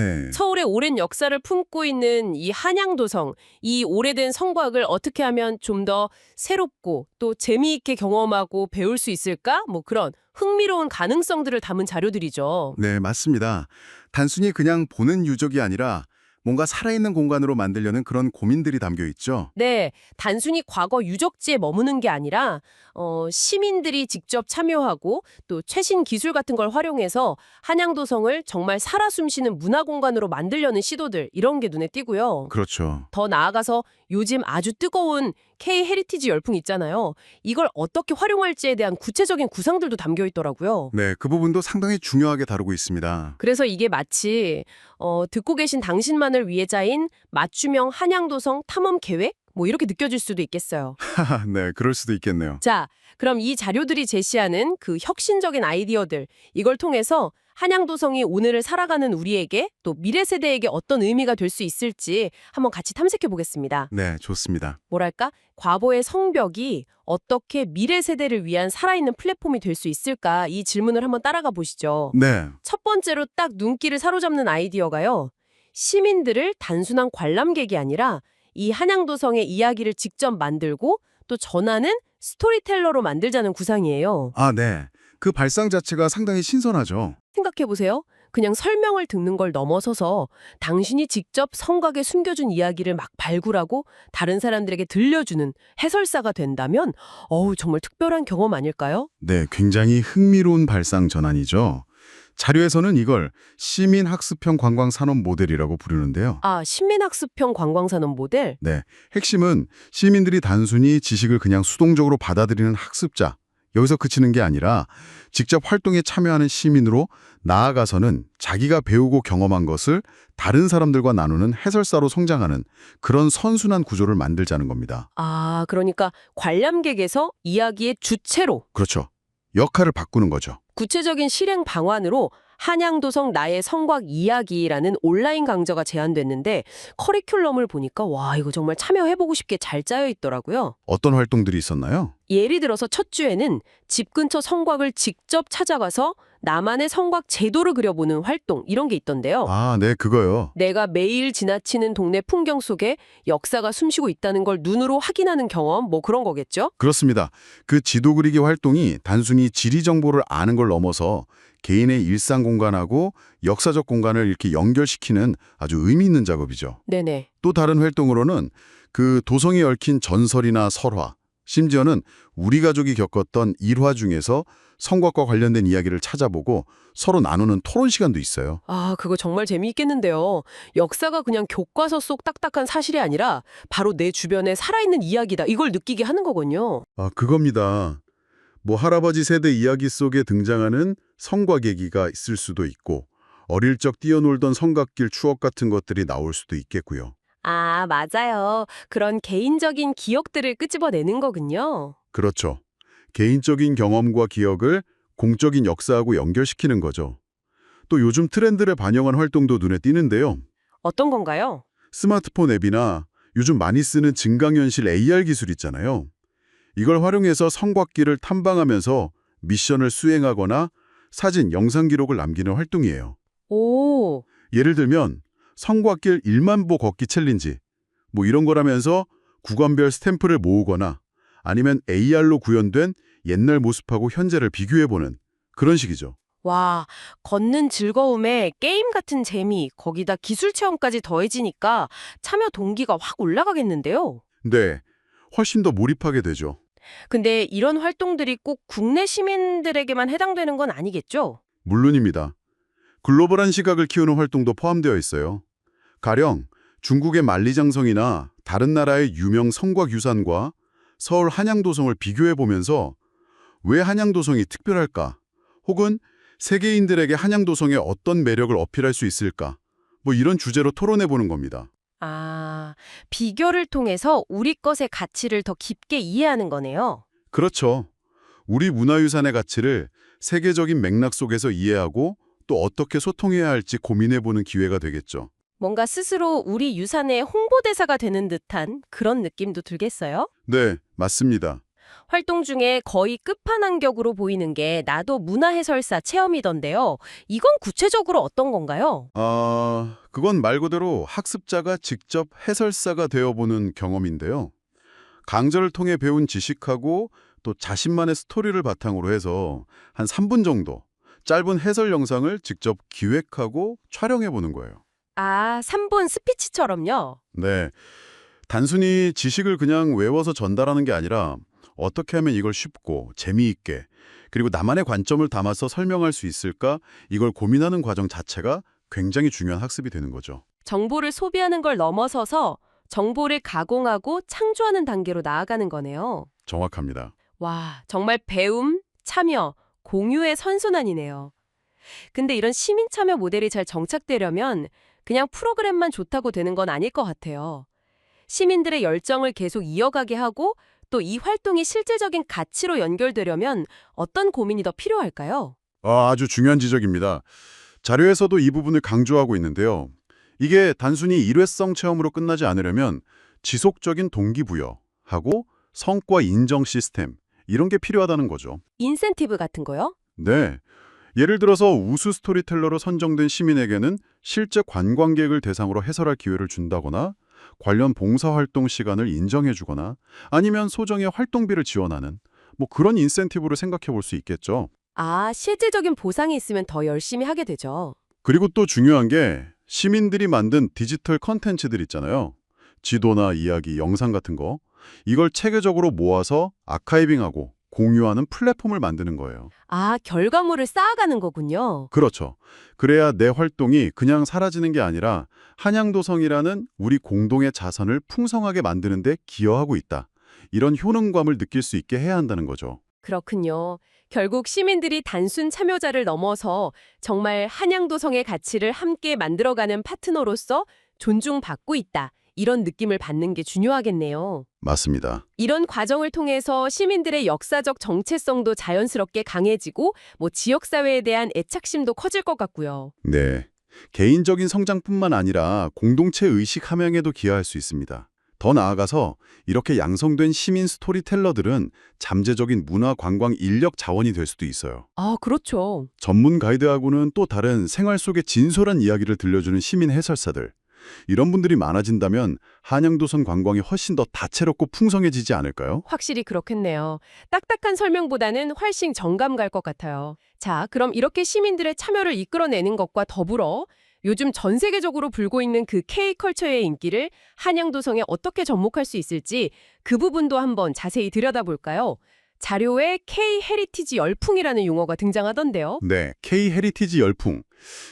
네. 서울의 오랜 역사를 품고 있는 이 한양도성, 이 오래된 성곽을 어떻게 하면 좀 더 새롭고 또 재미있게 경험하고 배울 수 있을까? 뭐 그런 흥미로운 가능성들을 담은 자료들이죠. 네, 맞습니다. 단순히 그냥 보는 유적이 아니라 뭔가 살아있는 공간으로 만들려는 그런 고민들이 담겨 있죠. 네, 단순히 과거 유적지에 머무는 게 아니라 시민들이 직접 참여하고 또 최신 기술 같은 걸 활용해서 한양도성을 정말 살아 숨쉬는 문화 공간으로 만들려는 시도들 이런 게 눈에 띄고요. 그렇죠. 더 나아가서 요즘 아주 뜨거운 K-헤리티지 열풍 있잖아요. 이걸 어떻게 활용할지에 대한 구체적인 구상들도 담겨 있더라고요. 네, 그 부분도 상당히 중요하게 다루고 있습니다. 그래서 이게 마치 듣고 계신 당신만을 위해 짜인 맞춤형 한양도성 탐험 계획? 뭐 이렇게 느껴질 수도 있겠어요. 하하, 네, 그럴 수도 있겠네요. 자, 그럼 이 자료들이 제시하는 그 혁신적인 아이디어들, 이걸 통해서 한양도성이 오늘을 살아가는 우리에게 또 미래 세대에게 어떤 의미가 될 수 있을지 한번 같이 탐색해 보겠습니다. 네, 좋습니다. 뭐랄까? 과거의 성벽이 어떻게 미래 세대를 위한 살아있는 플랫폼이 될 수 있을까? 이 질문을 한번 따라가 보시죠. 네, 첫 번째로 딱 눈길을 사로잡는 아이디어가요. 시민들을 단순한 관람객이 아니라 이 한양도성의 이야기를 직접 만들고 또 전하는 스토리텔러로 만들자는 구상이에요. 아, 네. 그 발상 자체가 상당히 신선하죠. 생각해보세요. 그냥 설명을 듣는 걸 넘어서서 당신이 직접 성곽에 숨겨준 이야기를 막 발굴하고 다른 사람들에게 들려주는 해설사가 된다면 정말 특별한 경험 아닐까요? 네, 굉장히 흥미로운 발상 전환이죠. 자료에서는 이걸 시민학습형 관광산업 모델이라고 부르는데요. 아, 시민학습형 관광산업 모델? 네, 핵심은 시민들이 단순히 지식을 그냥 수동적으로 받아들이는 학습자, 여기서 그치는 게 아니라 직접 활동에 참여하는 시민으로 나아가서는 자기가 배우고 경험한 것을 다른 사람들과 나누는 해설사로 성장하는 그런 선순환 구조를 만들자는 겁니다. 아, 그러니까 관람객에서 이야기의 주체로 그렇죠. 역할을 바꾸는 거죠. 구체적인 실행 방안으로 한양도성 나의 성곽 이야기라는 온라인 강좌가 제안됐는데 커리큘럼을 보니까 와, 이거 정말 참여해보고 싶게 잘 짜여 있더라고요. 어떤 활동들이 있었나요? 예를 들어서 첫 주에는 집 근처 성곽을 직접 찾아가서 나만의 성곽 제도를 그려보는 활동 이런 게 있던데요. 아, 네, 그거요. 내가 매일 지나치는 동네 풍경 속에 역사가 숨쉬고 있다는 걸 눈으로 확인하는 경험 뭐 그런 거겠죠? 그렇습니다. 그 지도 그리기 활동이 단순히 지리 정보를 아는 걸 넘어서 개인의 일상 공간하고 역사적 공간을 이렇게 연결시키는 아주 의미 있는 작업이죠. 네네. 또 다른 활동으로는 그 도성에 얽힌 전설이나 설화, 심지어는 우리 가족이 겪었던 일화 중에서 성곽과 관련된 이야기를 찾아보고 서로 나누는 토론 시간도 있어요. 아, 그거 정말 재미있겠는데요. 역사가 그냥 교과서 속 딱딱한 사실이 아니라 바로 내 주변에 살아있는 이야기다. 이걸 느끼게 하는 거군요. 아, 그겁니다. 뭐 할아버지 세대 이야기 속에 등장하는 성곽 얘기가 있을 수도 있고 어릴 적 뛰어놀던 성곽길 추억 같은 것들이 나올 수도 있겠고요. 아, 맞아요. 그런 개인적인 기억들을 끄집어내는 거군요. 그렇죠. 개인적인 경험과 기억을 공적인 역사하고 연결시키는 거죠. 또 요즘 트렌드를 반영한 활동도 눈에 띄는데요. 어떤 건가요? 스마트폰 앱이나 요즘 많이 쓰는 증강현실 AR 기술 있잖아요. 이걸 활용해서 성곽길을 탐방하면서 미션을 수행하거나 사진, 영상 기록을 남기는 활동이에요. 오, 예를 들면 성곽길 1만 보 걷기 챌린지 뭐 이런 거라면서 구간별 스탬프를 모으거나 아니면 AR로 구현된 옛날 모습하고 현재를 비교해보는 그런 식이죠. 와, 걷는 즐거움에 게임 같은 재미, 거기다 기술 체험까지 더해지니까 참여 동기가 확 올라가겠는데요. 네, 훨씬 더 몰입하게 되죠. 근데 이런 활동들이 꼭 국내 시민들에게만 해당되는 건 아니겠죠? 물론입니다. 글로벌한 시각을 키우는 활동도 포함되어 있어요. 가령 중국의 만리장성이나 다른 나라의 유명 성곽 유산과 서울 한양도성을 비교해보면서 왜 한양도성이 특별할까? 혹은 세계인들에게 한양도성의 어떤 매력을 어필할 수 있을까? 뭐 이런 주제로 토론해보는 겁니다. 아, 비교를 통해서 우리 것의 가치를 더 깊게 이해하는 거네요. 그렇죠. 우리 문화유산의 가치를 세계적인 맥락 속에서 이해하고 또 어떻게 소통해야 할지 고민해보는 기회가 되겠죠. 뭔가 스스로 우리 유산의 홍보대사가 되는 듯한 그런 느낌도 들겠어요? 네, 맞습니다. 활동 중에 거의 끝판왕격으로 보이는 게 나도 문화해설사 체험이던데요. 이건 구체적으로 어떤 건가요? 그건 말 그대로 학습자가 직접 해설사가 되어보는 경험인데요. 강좌를 통해 배운 지식하고 또 자신만의 스토리를 바탕으로 해서 한 3분 정도 짧은 해설 영상을 직접 기획하고 촬영해보는 거예요. 아, 3분 스피치처럼요? 네, 단순히 지식을 그냥 외워서 전달하는 게 아니라 어떻게 하면 이걸 쉽고 재미있게 그리고 나만의 관점을 담아서 설명할 수 있을까 이걸 고민하는 과정 자체가 굉장히 중요한 학습이 되는 거죠. 정보를 소비하는 걸 넘어서서 정보를 가공하고 창조하는 단계로 나아가는 거네요. 정확합니다. 와, 정말 배움, 참여, 공유의 선순환이네요. 근데 이런 시민 참여 모델이 잘 정착되려면 그냥 프로그램만 좋다고 되는 건 아닐 것 같아요. 시민들의 열정을 계속 이어가게 하고 또 이 활동이 실질적인 가치로 연결되려면 어떤 고민이 더 필요할까요? 아주 중요한 지적입니다. 자료에서도 이 부분을 강조하고 있는데요. 이게 단순히 일회성 체험으로 끝나지 않으려면 지속적인 동기부여하고 성과 인정 시스템 이런 게 필요하다는 거죠. 인센티브 같은 거요? 네. 예를 들어서 우수 스토리텔러로 선정된 시민에게는 실제 관광객을 대상으로 해설할 기회를 준다거나 관련 봉사활동 시간을 인정해주거나 아니면 소정의 활동비를 지원하는 그런 인센티브를 생각해 볼 수 있겠죠. 아, 실질적인 보상이 있으면 더 열심히 하게 되죠. 그리고 또 중요한 게 시민들이 만든 디지털 컨텐츠들 있잖아요. 지도나 이야기, 영상 같은 거. 이걸 체계적으로 모아서 아카이빙하고 공유하는 플랫폼을 만드는 거예요. 아, 결과물을 쌓아가는 거군요. 그렇죠. 그래야 내 활동이 그냥 사라지는 게 아니라 한양도성이라는 우리 공동의 자산을 풍성하게 만드는 데 기여하고 있다. 이런 효능감을 느낄 수 있게 해야 한다는 거죠. 그렇군요. 결국 시민들이 단순 참여자를 넘어서 정말 한양도성의 가치를 함께 만들어가는 파트너로서 존중받고 있다. 이런 느낌을 받는 게 중요하겠네요. 맞습니다. 이런 과정을 통해서 시민들의 역사적 정체성도 자연스럽게 강해지고 지역사회에 대한 애착심도 커질 것 같고요. 네. 개인적인 성장뿐만 아니라 공동체 의식 함양에도 기여할 수 있습니다. 더 나아가서 이렇게 양성된 시민 스토리텔러들은 잠재적인 문화 관광 인력 자원이 될 수도 있어요. 아, 그렇죠. 전문 가이드하고는 또 다른 생활 속의 진솔한 이야기를 들려주는 시민 해설사들. 이런 분들이 많아진다면 한양도선 관광이 훨씬 더 다채롭고 풍성해지지 않을까요? 확실히 그렇겠네요. 딱딱한 설명보다는 훨씬 정감 갈 것 같아요. 자, 그럼 이렇게 시민들의 참여를 이끌어내는 것과 더불어 요즘 전 세계적으로 불고 있는 그 K컬처의 인기를 한양도성에 어떻게 접목할 수 있을지 그 부분도 한번 자세히 들여다볼까요? 자료에 K-헤리티지 열풍이라는 용어가 등장하던데요. 네, K-헤리티지 열풍.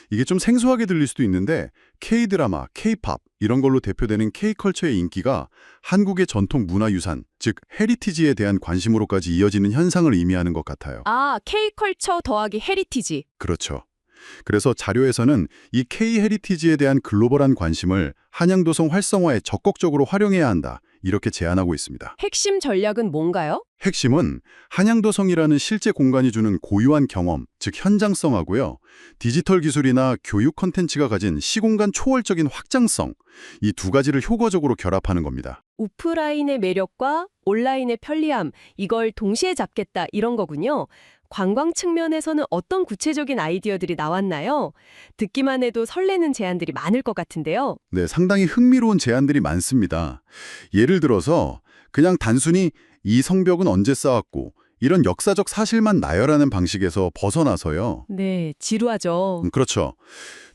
이게 좀 생소하게 들릴 수도 있는데 K-드라마, K-팝 이런 걸로 대표되는 K-컬처의 인기가 한국의 전통 문화유산, 즉 헤리티지에 대한 관심으로까지 이어지는 현상을 의미하는 것 같아요. 아, K컬처 더하기 헤리티지. 그렇죠. 그래서 자료에서는 이 K-헤리티지에 대한 글로벌한 관심을 한양도성 활성화에 적극적으로 활용해야 한다. 이렇게 제안하고 있습니다. 핵심 전략은 뭔가요? 핵심은 한양도성이라는 실제 공간이 주는 고유한 경험, 즉 현장성하고요. 디지털 기술이나 교육 콘텐츠가 가진 시공간 초월적인 확장성, 이 두 가지를 효과적으로 결합하는 겁니다. 오프라인의 매력과 온라인의 편리함, 이걸 동시에 잡겠다 이런 거군요. 관광 측면에서는 어떤 구체적인 아이디어들이 나왔나요? 듣기만 해도 설레는 제안들이 많을 것 같은데요. 네, 상당히 흥미로운 제안들이 많습니다. 예를 들어서 그냥 단순히 이 성벽은 언제 쌓았고 이런 역사적 사실만 나열하는 방식에서 벗어나서요. 네, 지루하죠. 그렇죠.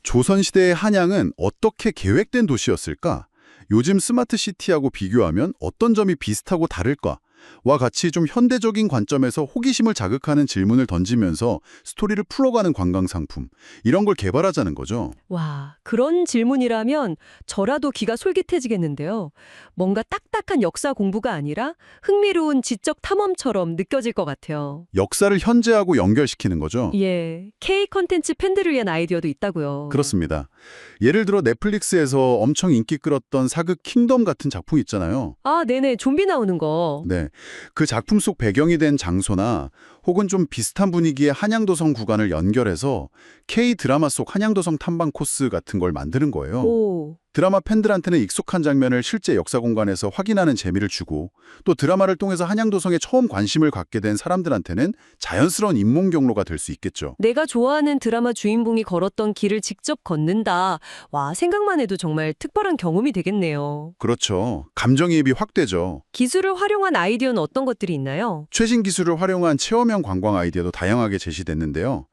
조선시대의 한양은 어떻게 계획된 도시였을까? 요즘 스마트 시티하고 비교하면 어떤 점이 비슷하고 다를까? 와 같이 좀 현대적인 관점에서 호기심을 자극하는 질문을 던지면서 스토리를 풀어가는 관광 상품 이런 걸 개발하자는 거죠. 와, 그런 질문이라면 저라도 귀가 솔깃해지겠는데요. 뭔가 딱딱한 역사 공부가 아니라 흥미로운 지적 탐험처럼 느껴질 것 같아요. 역사를 현재하고 연결시키는 거죠. 예, K 컨텐츠 팬들을 위한 아이디어도 있다고요. 그렇습니다. 예를 들어 넷플릭스에서 엄청 인기 끌었던 사극 킹덤 같은 작품 있잖아요. 아, 네네, 좀비 나오는 거. 네, 그 작품 속 배경이 된 장소나 혹은 좀 비슷한 분위기의 한양도성 구간을 연결해서 K 드라마 속 한양도성 탐방 코스 같은 걸 만드는 거예요. 오, 드라마 팬들한테는 익숙한 장면을 실제 역사 공간에서 확인하는 재미를 주고 또 드라마를 통해서 한양도성에 처음 관심을 갖게 된 사람들한테는 자연스러운 입문 경로가 될 수 있겠죠. 내가 좋아하는 드라마 주인공이 걸었던 길을 직접 걷는다. 와, 생각만 해도 정말 특별한 경험이 되겠네요. 그렇죠. 감정이입이 확 되죠. 기술을 활용한 아이디어는 어떤 것들이 있나요? 최신 기술을 활용한 체험형 관광 아이디어도 다양하게 제시됐는데요.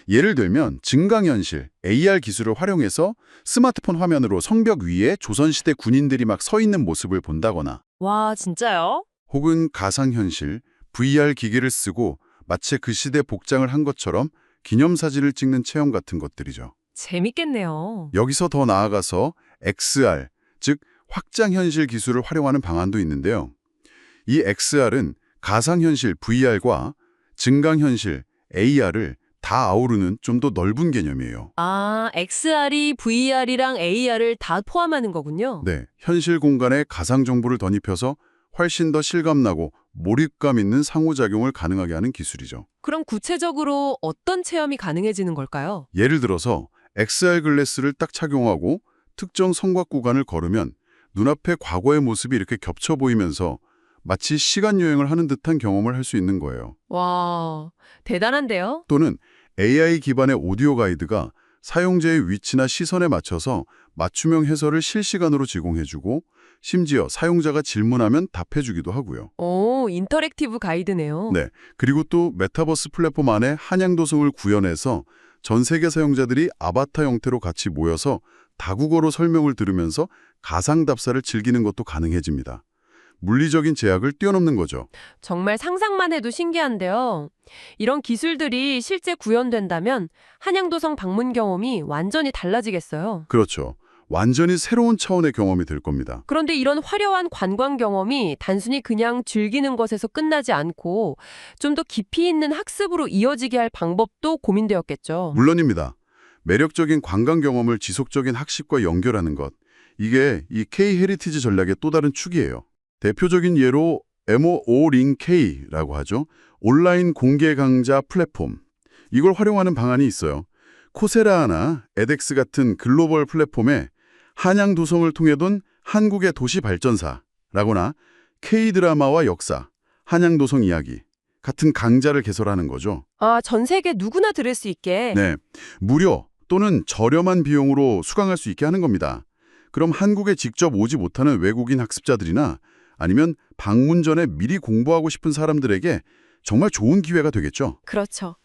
예를 들면 증강현실, AR 기술을 활용해서 스마트폰 화면으로 성벽 위에 조선시대 군인들이 막 서 있는 모습을 본다거나 와, 진짜요? 혹은 가상현실, VR 기기를 쓰고 마치 그 시대 복장을 한 것처럼 기념사진을 찍는 체험 같은 것들이죠. 재밌겠네요. 여기서 더 나아가서 XR, 즉 확장현실 기술을 활용하는 방안도 있는데요. 이 XR은 가상현실 VR과 증강현실 AR을 다 아우르는 좀 더 넓은 개념이에요. 아, XR이 VR이랑 AR을 다 포함하는 거군요. 네, 현실 공간에 가상 정보를 덧입혀서 훨씬 더 실감나고 몰입감 있는 상호작용을 가능하게 하는 기술이죠. 그럼 구체적으로 어떤 체험이 가능해지는 걸까요? 예를 들어서 XR 글래스를 딱 착용하고 특정 성곽 구간을 걸으면 눈앞에 과거의 모습이 이렇게 겹쳐 보이면서 마치 시간 여행을 하는 듯한 경험을 할 수 있는 거예요. 와, 대단한데요? 또는 AI 기반의 오디오 가이드가 사용자의 위치나 시선에 맞춰서 맞춤형 해설을 실시간으로 제공해주고 심지어 사용자가 질문하면 답해주기도 하고요. 오, 인터랙티브 가이드네요. 네, 그리고 또 메타버스 플랫폼 안에 한양도성을 구현해서 전 세계 사용자들이 아바타 형태로 같이 모여서 다국어로 설명을 들으면서 가상 답사를 즐기는 것도 가능해집니다. 물리적인 제약을 뛰어넘는 거죠. 정말 상상만 해도 신기한데요. 이런 기술들이 실제 구현된다면 한양도성 방문 경험이 완전히 달라지겠어요. 그렇죠. 완전히 새로운 차원의 경험이 될 겁니다. 그런데 이런 화려한 관광 경험이 단순히 그냥 즐기는 것에서 끝나지 않고 좀 더 깊이 있는 학습으로 이어지게 할 방법도 고민되었겠죠. 물론입니다. 매력적인 관광 경험을 지속적인 학습과 연결하는 것. 이게 이 K-헤리티지 전략의 또 다른 축이에요. 대표적인 예로 MOO링K라고 하죠. 온라인 공개 강좌 플랫폼. 이걸 활용하는 방안이 있어요. 코세라나 에덱스 같은 글로벌 플랫폼에 한양도성을 통해 돈 한국의 도시 발전사라거나 K드라마와 역사, 한양도성 이야기 같은 강좌를 개설하는 거죠. 아, 전 세계 누구나 들을 수 있게. 네, 무료 또는 저렴한 비용으로 수강할 수 있게 하는 겁니다. 그럼 한국에 직접 오지 못하는 외국인 학습자들이나 아니면 방문 전에 미리 공부하고 싶은 사람들에게 정말 좋은 기회가 되겠죠. 그렇죠.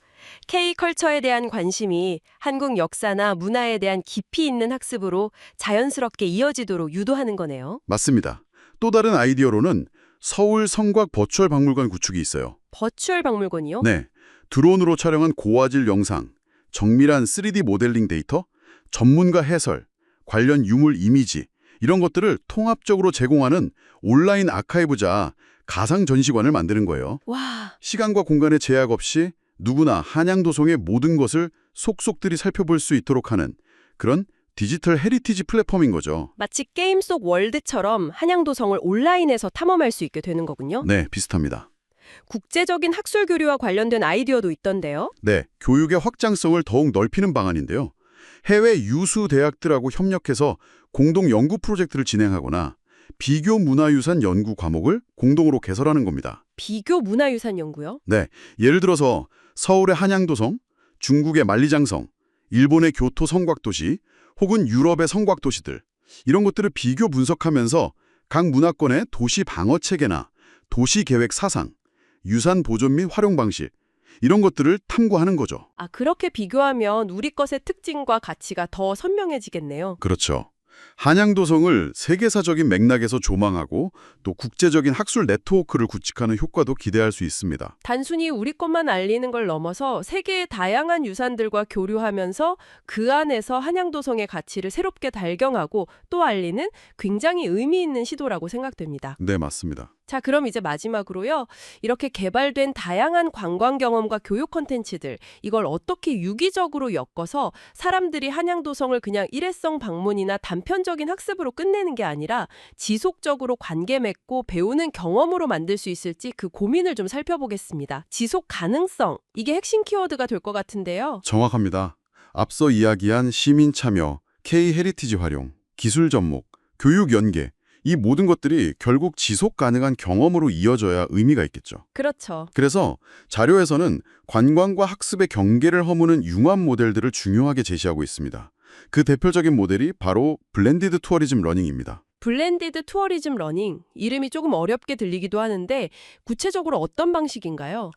K컬처에 대한 관심이 한국 역사나 문화에 대한 깊이 있는 학습으로 자연스럽게 이어지도록 유도하는 거네요. 맞습니다. 또 다른 아이디어로는 서울 성곽 버추얼 박물관 구축이 있어요. 버추얼 박물관이요? 네, 드론으로 촬영한 고화질 영상, 정밀한 3D 모델링 데이터, 전문가 해설, 관련 유물 이미지 이런 것들을 통합적으로 제공하는 온라인 아카이브자 가상 전시관을 만드는 거예요. 와, 시간과 공간의 제약 없이 누구나 한양도성의 모든 것을 속속들이 살펴볼 수 있도록 하는 그런 디지털 헤리티지 플랫폼인 거죠. 마치 게임 속 월드처럼 한양도성을 온라인에서 탐험할 수 있게 되는 거군요. 네, 비슷합니다. 국제적인 학술 교류와 관련된 아이디어도 있던데요. 네, 교육의 확장성을 더욱 넓히는 방안인데요. 해외 유수 대학들하고 협력해서 공동 연구 프로젝트를 진행하거나 비교 문화유산 연구 과목을 공동으로 개설하는 겁니다. 비교 문화유산 연구요? 네, 예를 들어서 서울의 한양도성, 중국의 만리장성, 일본의 교토 성곽도시, 혹은 유럽의 성곽도시들 이런 것들을 비교 분석하면서 각 문화권의 도시 방어 체계나 도시 계획 사상, 유산 보존 및 활용 방식 이런 것들을 탐구하는 거죠. 아, 그렇게 비교하면 우리 것의 특징과 가치가 더 선명해지겠네요. 그렇죠. 한양도성을 세계사적인 맥락에서 조망하고 또 국제적인 학술 네트워크를 구축하는 효과도 기대할 수 있습니다. 단순히 우리 것만 알리는 걸 넘어서 세계의 다양한 유산들과 교류하면서 그 안에서 한양도성의 가치를 새롭게 발견하고 또 알리는 굉장히 의미 있는 시도라고 생각됩니다. 네, 맞습니다. 자, 그럼 이제 마지막으로요. 이렇게 개발된 다양한 관광 경험과 교육 콘텐츠들, 이걸 어떻게 유기적으로 엮어서 사람들이 한양도성을 그냥 일회성 방문이나 단편적인 학습으로 끝내는 게 아니라 지속적으로 관계 맺고 배우는 경험으로 만들 수 있을지 그 고민을 좀 살펴보겠습니다. 지속 가능성, 이게 핵심 키워드가 될 것 같은데요. 정확합니다. 앞서 이야기한 시민 참여, K-헤리티지 활용, 기술 접목, 교육 연계, 이 모든 것들이 결국 지속 가능한 경험으로 이어져야 의미가 있겠죠. 그렇죠. 그래서 자료에서는 관광과 학습의 경계를 허무는 융합 모델들을 중요하게 제시하고 있습니다. 그 대표적인 모델이 바로 블렌디드 투어리즘 러닝입니다. 블렌디드 투어리즘 러닝. 이름이 조금 어렵게 들리기도 하는데 구체적으로 어떤 방식인가요?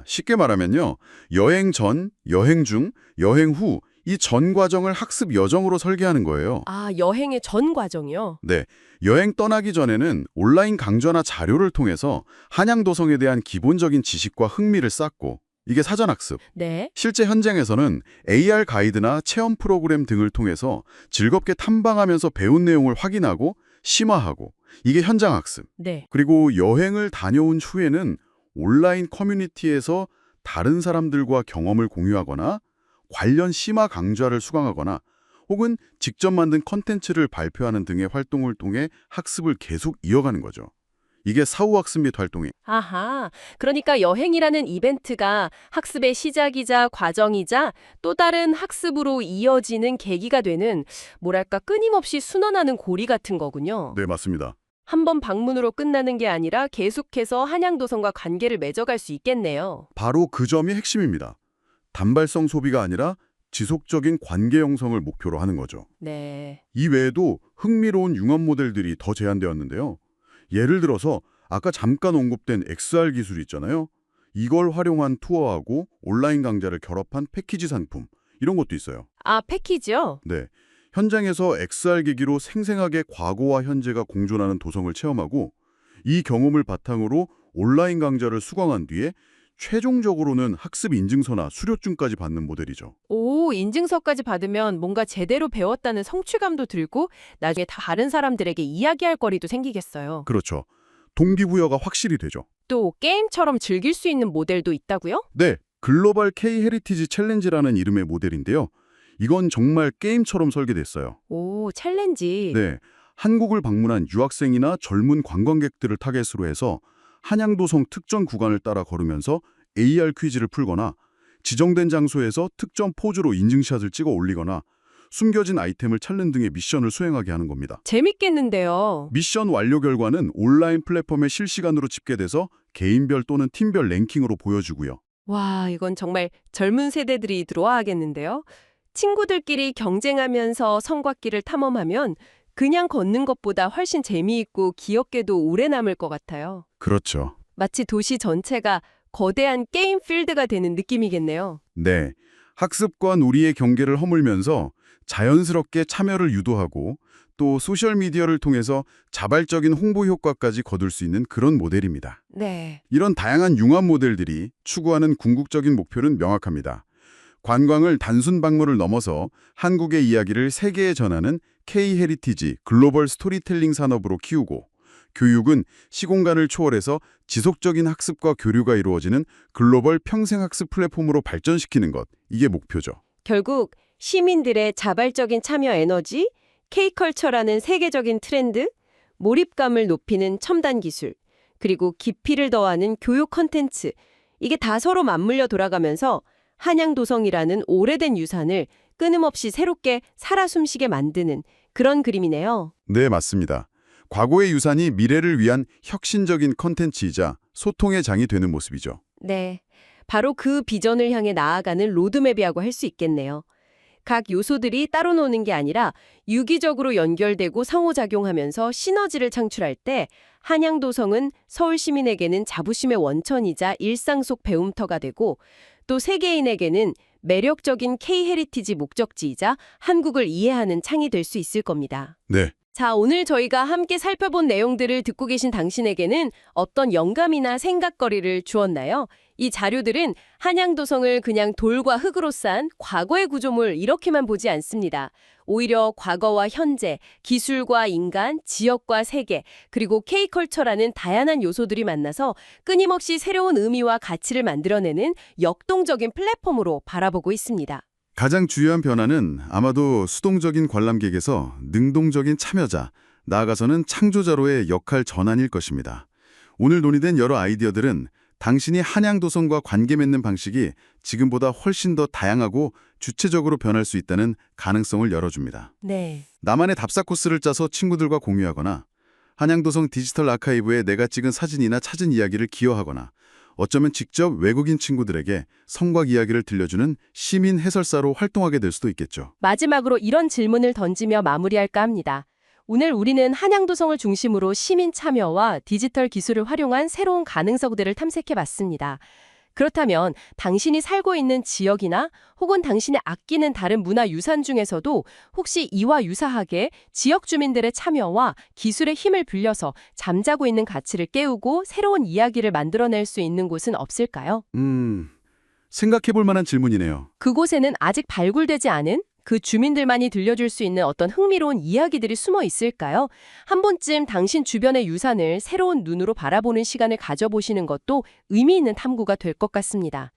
쉽게 말하면요. 여행 전, 여행 중, 여행 후 이 전 과정을 학습 여정으로 설계하는 거예요. 여행의 전 과정이요? 네, 여행 떠나기 전에는 온라인 강좌나 자료를 통해서 한양도성에 대한 기본적인 지식과 흥미를 쌓고 이게 사전학습. 네. 실제 현장에서는 AR 가이드나 체험 프로그램 등을 통해서 즐겁게 탐방하면서 배운 내용을 확인하고 심화하고 이게 현장학습. 네. 그리고 여행을 다녀온 후에는 온라인 커뮤니티에서 다른 사람들과 경험을 공유하거나 관련 심화 강좌를 수강하거나 혹은 직접 만든 컨텐츠를 발표하는 등의 활동을 통해 학습을 계속 이어가는 거죠. 이게 사후학습 및 활동이. 아하. 그러니까 여행이라는 이벤트가 학습의 시작이자 과정이자 또 다른 학습으로 이어지는 계기가 되는 뭐랄까 끊임없이 순환하는 고리 같은 거군요. 네, 맞습니다. 한 번 방문으로 끝나는 게 아니라 계속해서 한양도성과 관계를 맺어갈 수 있겠네요. 바로 그 점이 핵심입니다. 단발성 소비가 아니라 지속적인 관계 형성을 목표로 하는 거죠. 네. 이 외에도 흥미로운 융합 모델들이 더 제안되었는데요. 예를 들어서 아까 잠깐 언급된 XR 기술 있잖아요. 이걸 활용한 투어하고 온라인 강좌를 결합한 패키지 상품, 이런 것도 있어요. 패키지요? 네, 현장에서 XR 기기로 생생하게 과거와 현재가 공존하는 도성을 체험하고 이 경험을 바탕으로 온라인 강좌를 수강한 뒤에 최종적으로는 학습 인증서나 수료증까지 받는 모델이죠. 인증서까지 받으면 뭔가 제대로 배웠다는 성취감도 들고 나중에 다른 사람들에게 이야기할 거리도 생기겠어요. 그렇죠. 동기부여가 확실히 되죠. 또 게임처럼 즐길 수 있는 모델도 있다고요? 네, 글로벌 K 헤리티지 챌린지라는 이름의 모델인데요. 이건 정말 게임처럼 설계됐어요. 챌린지. 네, 한국을 방문한 유학생이나 젊은 관광객들을 타겟으로 해서 한양도성 특정 구간을 따라 걸으면서 AR 퀴즈를 풀거나 지정된 장소에서 특정 포즈로 인증샷을 찍어 올리거나 숨겨진 아이템을 찾는 등의 미션을 수행하게 하는 겁니다. 재밌겠는데요. 미션 완료 결과는 온라인 플랫폼에 실시간으로 집계돼서 개인별 또는 팀별 랭킹으로 보여주고요. 와, 이건 정말 젊은 세대들이 들어와야겠는데요. 친구들끼리 경쟁하면서 성곽길을 탐험하면 그냥 걷는 것보다 훨씬 재미있고 기억에도 오래 남을 것 같아요. 그렇죠. 마치 도시 전체가 거대한 게임 필드가 되는 느낌이겠네요. 네, 학습과 놀이의 경계를 허물면서 자연스럽게 참여를 유도하고 또 소셜미디어를 통해서 자발적인 홍보 효과까지 거둘 수 있는 그런 모델입니다. 네. 이런 다양한 융합 모델들이 추구하는 궁극적인 목표는 명확합니다. 관광을 단순 방문을 넘어서 한국의 이야기를 세계에 전하는 K-헤리티지 글로벌 스토리텔링 산업으로 키우고 교육은 시공간을 초월해서 지속적인 학습과 교류가 이루어지는 글로벌 평생학습 플랫폼으로 발전시키는 것, 이게 목표죠. 결국 시민들의 자발적인 참여 에너지, K컬처라는 세계적인 트렌드, 몰입감을 높이는 첨단 기술, 그리고 깊이를 더하는 교육 콘텐츠, 이게 다 서로 맞물려 돌아가면서 한양도성이라는 오래된 유산을 끊임없이 새롭게 살아 숨쉬게 만드는 그런 그림이네요. 네, 맞습니다. 과거의 유산이 미래를 위한 혁신적인 컨텐츠이자 소통의 장이 되는 모습이죠. 네, 바로 그 비전을 향해 나아가는 로드맵이라고 할 수 있겠네요. 각 요소들이 따로 노는 게 아니라 유기적으로 연결되고 상호작용하면서 시너지를 창출할 때 한양도성은 서울 시민에게는 자부심의 원천이자 일상 속 배움터가 되고 또 세계인에게는 매력적인 K-헤리티지 목적지이자 한국을 이해하는 창이 될 수 있을 겁니다. 네. 자, 오늘 저희가 함께 살펴본 내용들을 듣고 계신 당신에게는 어떤 영감이나 생각거리를 주었나요? 이 자료들은 한양도성을 그냥 돌과 흙으로 싼 과거의 구조물 이렇게만 보지 않습니다. 오히려 과거와 현재, 기술과 인간, 지역과 세계, 그리고 K컬처라는 다양한 요소들이 만나서 끊임없이 새로운 의미와 가치를 만들어내는 역동적인 플랫폼으로 바라보고 있습니다. 가장 중요한 변화는 아마도 수동적인 관람객에서 능동적인 참여자, 나아가서는 창조자로의 역할 전환일 것입니다. 오늘 논의된 여러 아이디어들은 당신이 한양도성과 관계 맺는 방식이 지금보다 훨씬 더 다양하고 주체적으로 변할 수 있다는 가능성을 열어줍니다. 네. 나만의 답사 코스를 짜서 친구들과 공유하거나 한양도성 디지털 아카이브에 내가 찍은 사진이나 찾은 이야기를 기여하거나 어쩌면 직접 외국인 친구들에게 성곽 이야기를 들려주는 시민 해설사로 활동하게 될 수도 있겠죠. 마지막으로 이런 질문을 던지며 마무리할까 합니다. 오늘 우리는 한양도성을 중심으로 시민 참여와 디지털 기술을 활용한 새로운 가능성들을 탐색해봤습니다. 그렇다면 당신이 살고 있는 지역이나 혹은 당신이 아끼는 다른 문화유산 중에서도 혹시 이와 유사하게 지역 주민들의 참여와 기술의 힘을 빌려서 잠자고 있는 가치를 깨우고 새로운 이야기를 만들어낼 수 있는 곳은 없을까요? 생각해볼 만한 질문이네요. 그곳에는 아직 발굴되지 않은 그 주민들만이 들려줄 수 있는 어떤 흥미로운 이야기들이 숨어 있을까요? 한 번쯤 당신 주변의 유산을 새로운 눈으로 바라보는 시간을 가져보시는 것도 의미 있는 탐구가 될 것 같습니다.